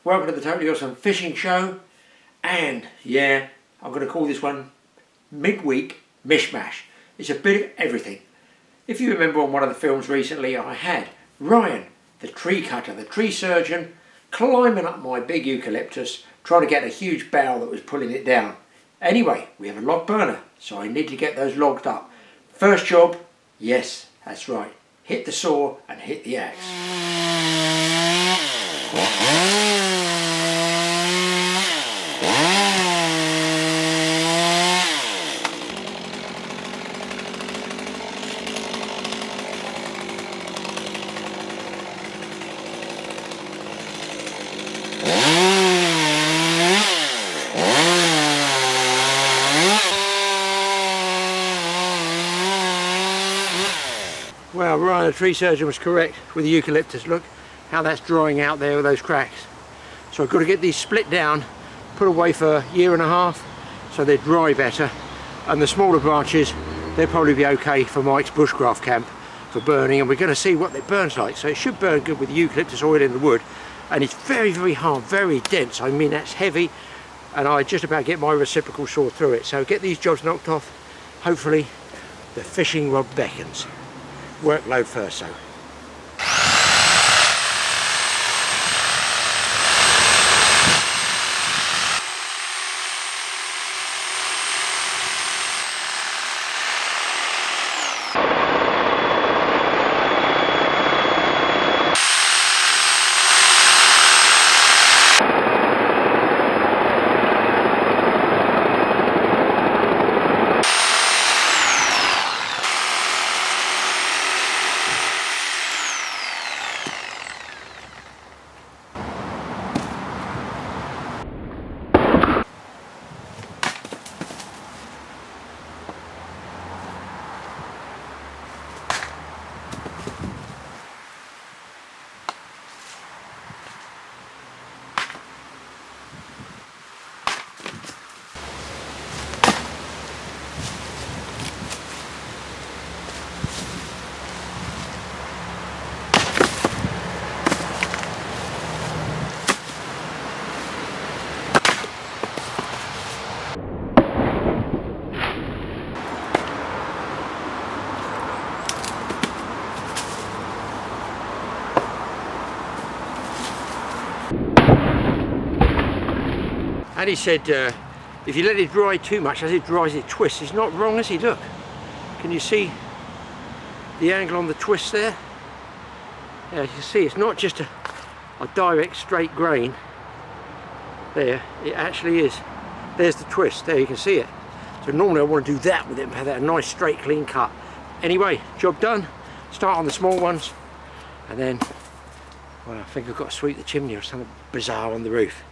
Welcome to the Totally Awesome Fishing Show, and yeah, I'm going to call this one Midweek Mishmash. It's a bit of everything. If you remember on one of the films recently, I had Ryan, the tree cutter, the tree surgeon, climbing up my big eucalyptus, trying to get a huge bough that was pulling it down. Anyway, we have a log burner, so I need to get those logged up. First job, yes, that's right, hit the saw and hit the axe. Well, Ryan, the tree surgeon, was correct with the eucalyptus. Look how that's drying out there with those cracks. So I've got to get these split down, put away for a year and a half so they dry better. And the smaller branches, they'll probably be okay for Mike's bushcraft camp for burning, and we're going to see what it burns like. So it should burn good with the eucalyptus oil in the wood, and it's very, very hard, very dense. I mean, that's heavy, and I just about get my reciprocal saw through it. So get these jobs knocked off. Hopefully the fishing rod beckons. Workload first, so. And he said, if you let it dry too much, as it dries it twists. It's not wrong, is he? Look, can you see the angle on the twist there? Yeah, you can see it's not just a direct straight grain. There, it actually is. There's the twist, there you can see it. So normally I want to do that with it and have that a nice straight clean cut. Anyway, job done. Start on the small ones, and then, well, I think I've got to sweep the chimney or something bizarre on the roof.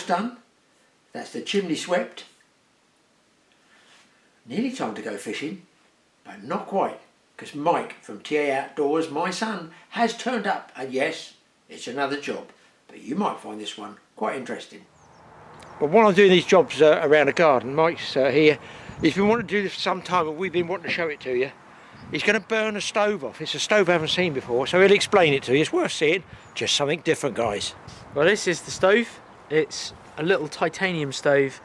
done. That's the chimney swept. Nearly time to go fishing, but not quite, because Mike from TA Outdoors, my son, has turned up, and yes, it's another job, but you might find this one quite interesting. Well, while I'm doing these jobs around the garden, Mike's here. He's been wanting to do this for some time, and we've been wanting to show it to you. He's going to burn a stove off. It's a stove I haven't seen before, so he'll explain it to you. It's worth seeing. Just something different, guys. Well, this is the stove. It's a little titanium stove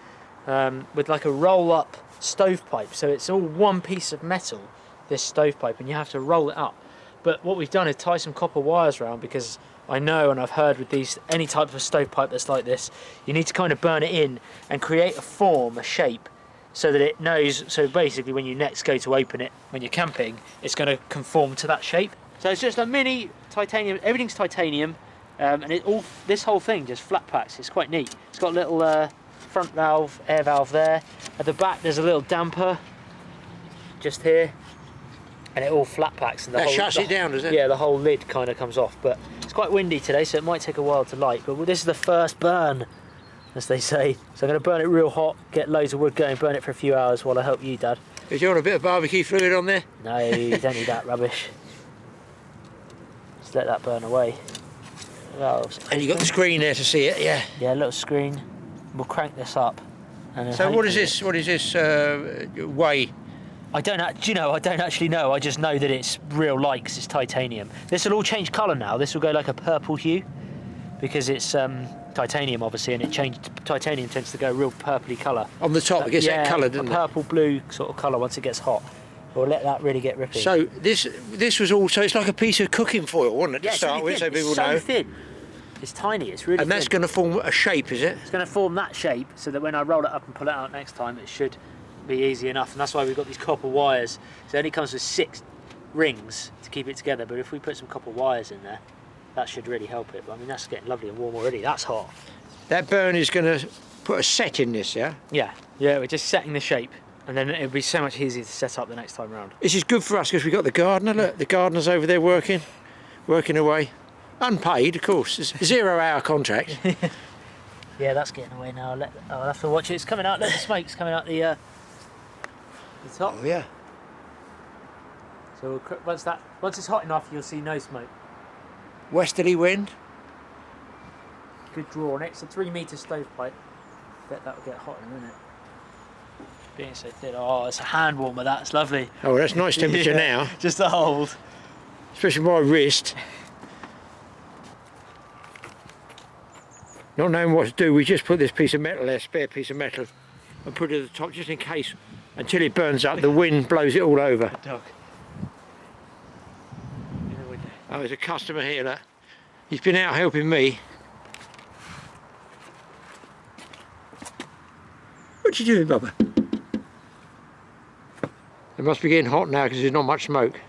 with like a roll-up stovepipe. So it's all one piece of metal, this stovepipe, and you have to roll it up. But what we've done is tie some copper wires around, because I know and I've heard with these, any type of stovepipe that's like this, you need to kind of burn it in and create a form, a shape, so that it knows. So basically when you next go to open it, when you're camping, it's going to conform to that shape. So it's just a mini titanium, everything's titanium, and this whole thing just flat packs. It's quite neat. It's got a little front valve, air valve there. At the back there's a little damper just here, and it all flat packs. And that shuts it down, does it? Yeah, the whole lid kind of comes off, but it's quite windy today, so it might take a while to light, but this is the first burn, as they say. So I'm going to burn it real hot, get loads of wood going, burn it for a few hours while I help you, Dad. Is you want a bit of barbecue fluid on there? No, you don't need that rubbish. Just let that burn away. And you got the screen there to see it, yeah? Yeah, a little screen. We'll crank this up. And then so what is this? What is this weigh? I don't actually know. I just know that it's real light because it's titanium. This will all change colour now. This will go like a purple hue because it's titanium, obviously, and titanium tends to go real purpley colour. On the top, it gets that colour, doesn't it? A purple blue sort of colour once it gets hot. We'll let that really get ripping. So this was also, it's like a piece of cooking foil, wasn't it, to start with, so people know? It's so thin. It's tiny, it's really thin. And that's going to form a shape, is it? It's going to form that shape so that when I roll it up and pull it out next time, it should be easy enough. And that's why we've got these copper wires. So it only comes with 6 rings to keep it together, but if we put some copper wires in there, that should really help it. But I mean, that's getting lovely and warm already. That's hot. That burn is going to put a set in this, yeah? Yeah, we're just setting the shape, and then it'll be so much easier to set up the next time round. This is good for us because we've got the gardener. Look, the gardener's over there working away. Unpaid, of course. It's a 0-hour contract. Yeah, that's getting away now. I'll have to watch it. It's coming out. Look, the smoke's coming out the top. Oh yeah. So once it's hot enough, you'll see no smoke. Westerly wind. Good draw on it. It's a 3-metre stovepipe. Bet that'll get hot in a minute. Being so thin. Oh, it's a hand warmer. That's lovely. Oh, that's nice temperature now. Just to hold. Especially my wrist. Not knowing what to do, we just put this piece of metal there, spare piece of metal, and put it at the top just in case, until it burns up, the wind blows it all over. Dog. Oh, there's a customer here, look. He's been out helping me. What you doing, Bubba? It must be getting hot now because there's not much smoke.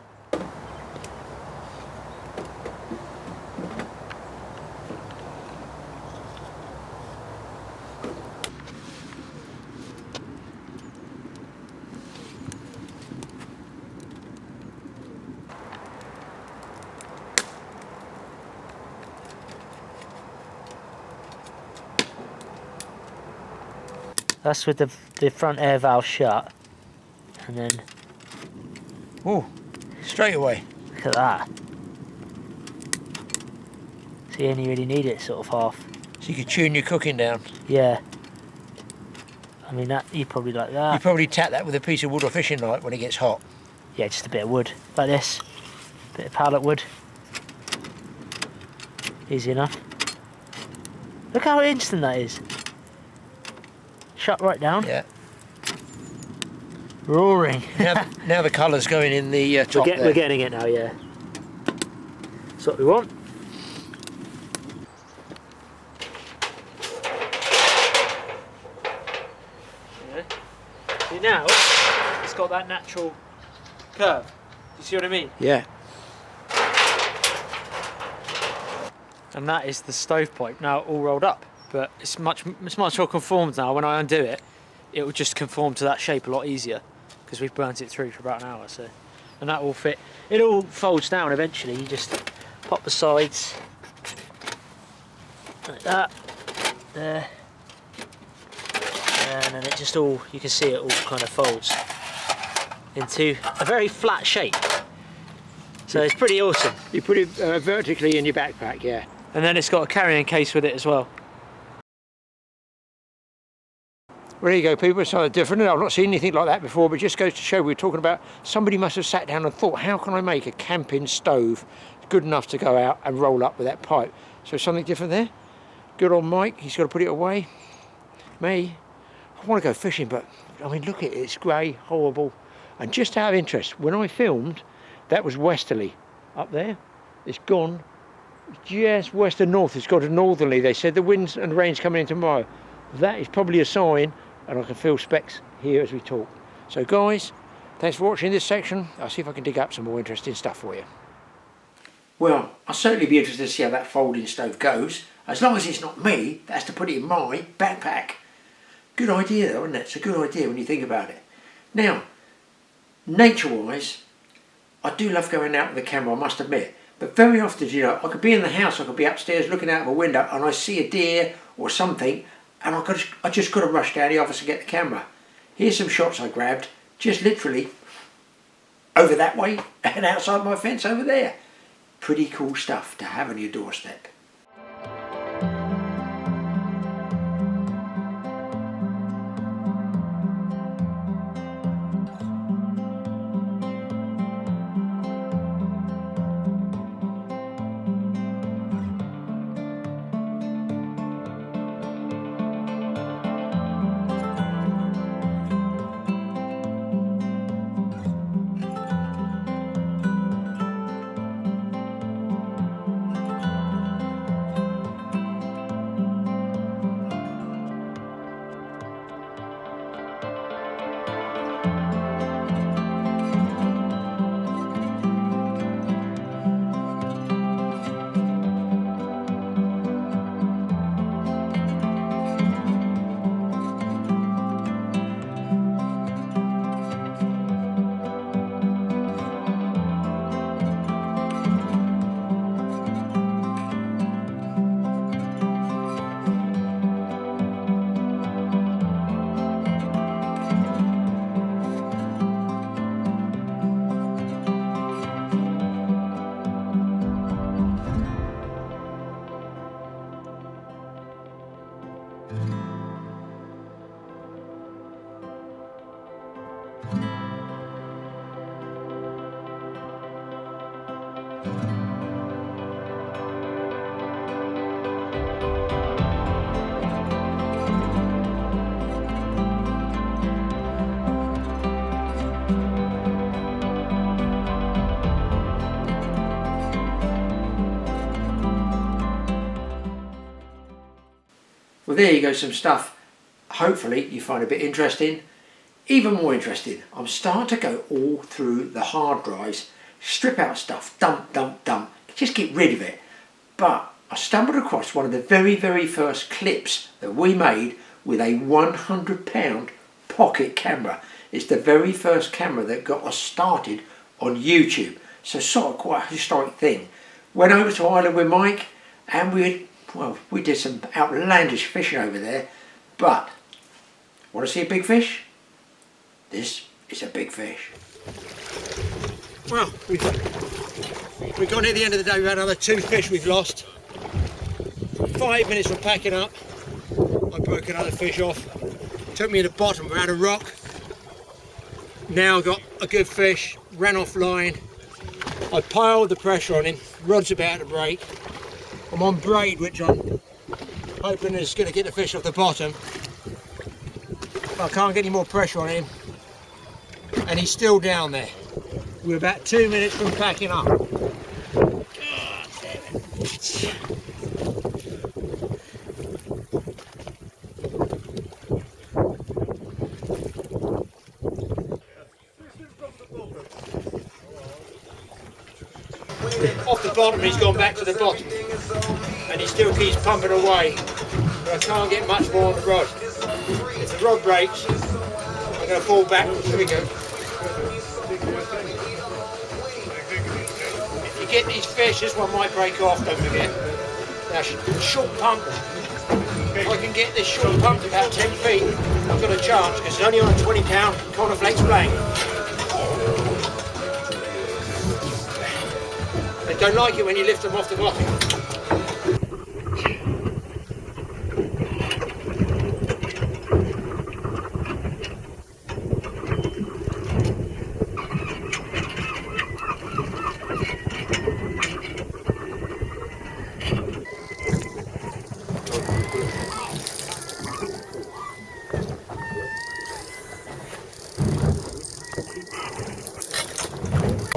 That's with the front air valve shut, and then oh, straight away. Look at that. So you only really need it sort of half. So you could tune your cooking down. Yeah. I mean, that you probably like that. You probably tap that with a piece of wood or fishing line when it gets hot. Yeah, just a bit of wood like this. Bit of pallet wood. Easy enough. Look how instant that is. Shut right down. Yeah. Roaring. now the colour's going in the top there. We're getting it now, yeah. That's what we want. Yeah. See, now it's got that natural curve. Do you see what I mean? Yeah. And that is the stovepipe now all rolled up. But it's much more conformed now. When I undo it, it will just conform to that shape a lot easier because we've burnt it through for about an hour. So, and that will fit. It all folds down eventually. You just pop the sides like that, there, and then it just all, you can see it all kind of folds into a very flat shape. So it's pretty awesome. You put it vertically in your backpack, yeah. And then it's got a carrying case with it as well. Well, there you go, people. It's something different. I've not seen anything like that before, but it just goes to show we're talking about somebody must have sat down and thought, how can I make a camping stove good enough to go out and roll up with that pipe? So something different there. Good on Mike. He's got to put it away. Me, I want to go fishing, but I mean, look at it. It's grey, horrible. And just out of interest, when I filmed, that was westerly up there. It's gone just west and north. It's got a northerly. They said the winds and rain's coming in tomorrow. That is probably a sign, and I can feel specks here as we talk. So guys, thanks for watching this section. I'll see if I can dig up some more interesting stuff for you. Well, I'll certainly be interested to see how that folding stove goes. As long as it's not me that has to put it in my backpack. Good idea though, isn't it? It's a good idea when you think about it. Now, nature-wise, I do love going out with the camera, I must admit. But very often, you know, I could be in the house, I could be upstairs looking out of a window and I see a deer or something, and I just got to rush down the office and get the camera. Here's some shots I grabbed, just literally over that way and outside my fence over there. Pretty cool stuff to have on your doorstep. Well, there you go, some stuff hopefully you find a bit interesting. Even more interesting, I'm starting to go all through the hard drives, strip out stuff, dump, just get rid of it. But I stumbled across one of the very first clips that we made with a £100 pocket camera. It's the very first camera that got us started on YouTube. So sort of quite a historic thing. Went over to Ireland with Mike and we did some outlandish fishing over there. But, want to see a big fish? This is a big fish. Well, we've gone near the end of the day. We've had another 2 fish we've lost. 5 minutes from packing up, I broke another fish off. Took me to the bottom around a rock. Now I've got a good fish, ran off line. I piled the pressure on him, rod's about to break. I'm on braid, which I'm hoping is going to get the fish off the bottom. But I can't get any more pressure on him. And he's still down there. We're about 2 minutes from packing up. God damn it. Off the bottom, he's gone back to the bottom. And he still keeps pumping away. But I can't get much more on the rod. If the rod breaks, I'm going to fall backwards. Here we go. If you get these fish, this one might break off, don't forget. Now, short pump. if I can get this short pump about 10 feet, I've got a chance, because it's only on a 20-pound Cornerflex blank. They don't like it when you lift them off the bottom.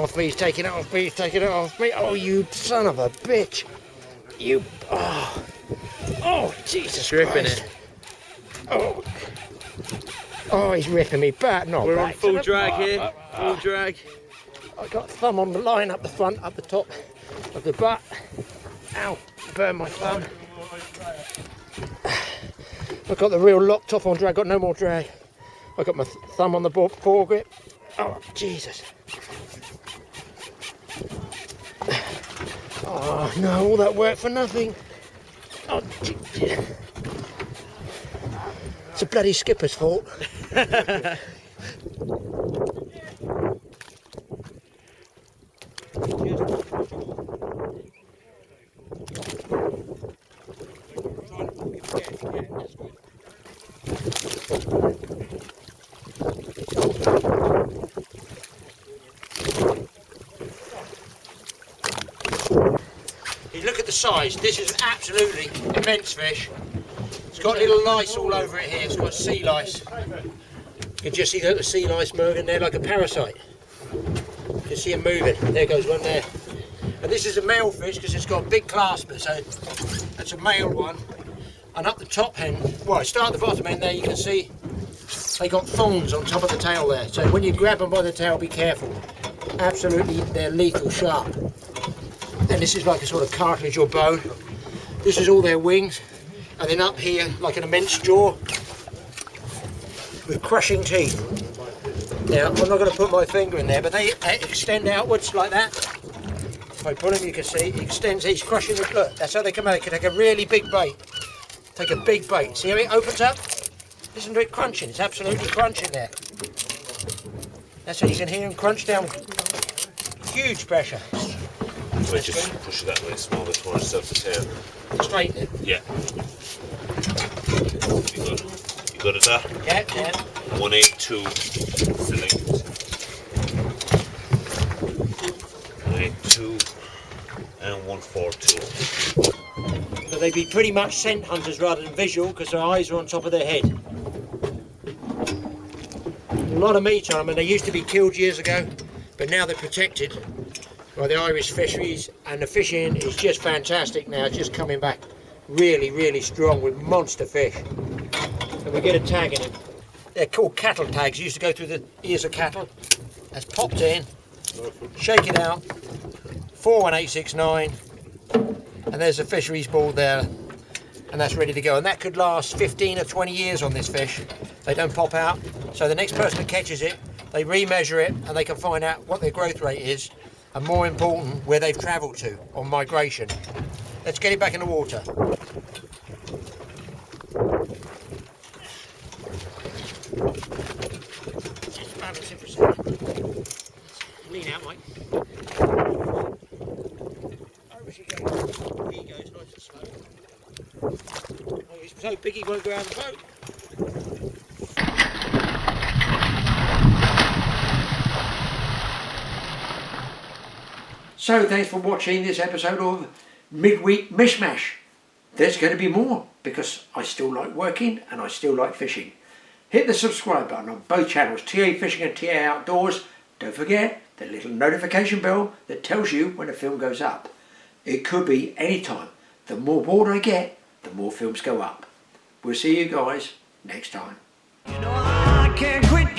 Off me, he's taking it off me, he's taking it off me. Oh, you son of a bitch. You, oh, Jesus Ripping Christ. it. Oh, he's ripping me back, not We're back on full to the drag bar. here, full drag. I got thumb on the line, up the front, up the top of the butt. Ow, burned my thumb. I've got the reel locked off on drag, got no more drag. I got my thumb on the foregrip. Oh, Jesus. Oh no, all that work for nothing. Oh, it's a bloody skipper's fault. You look at the size, this is absolutely immense fish. It's got little lice all over it here, it's got sea lice. You can just see the sea lice moving there like a parasite. You can see them moving, there goes one there. And this is a male fish because it's got a big clasper, so that's a male one. And up the top end, well, start at the bottom end there, you can see they got thorns on top of the tail there. So when you grab them by the tail, be careful. Absolutely, they're lethal sharp. And this is like a sort of cartilage or bone. This is all their wings. And then up here, like an immense jaw with crushing teeth. Now, I'm not going to put my finger in there, but they extend outwards like that. If I put them, you can see, it extends, he's crushing it. Look, that's how they come out. They can take a really big bait. Take a big bait. See how it opens up? Listen to it crunching. It's absolutely crunching there. That's how you can hear him crunch down. Huge pressure. So I just push it that way, smaller towards the tail. Straighten it. Yeah. You good at that? Yeah, yeah. 182 select. 182 and 142. So they'd be pretty much scent hunters rather than visual because their eyes are on top of their head. A lot of meat on them, and they used to be killed years ago, but now they're protected by the Irish fisheries, and the fishing is just fantastic now. It's just coming back really, really strong with monster fish. And we get a tag in it. They're called cattle tags. Used to go through the ears of cattle. That's popped in, shake it out, 41869, and there's a fisheries ball there, and that's ready to go. And that could last 15 or 20 years on this fish. They don't pop out, so the next person that catches it, they remeasure it, and they can find out what their growth rate is, and more important, where they've travelled to on migration. Let's get it back in the water. Just balance it for a second. Lean out, Mike. Over she goes. He goes nice and slow. Oh, he's so big he won't go out of the boat. So thanks for watching this episode of Midweek Mishmash. There's going to be more because I still like working and I still like fishing. Hit the subscribe button on both channels, TA Fishing and TA Outdoors. Don't forget the little notification bell that tells you when a film goes up. It could be any time. The more bored I get, the more films go up. We'll see you guys next time. You know I can't quit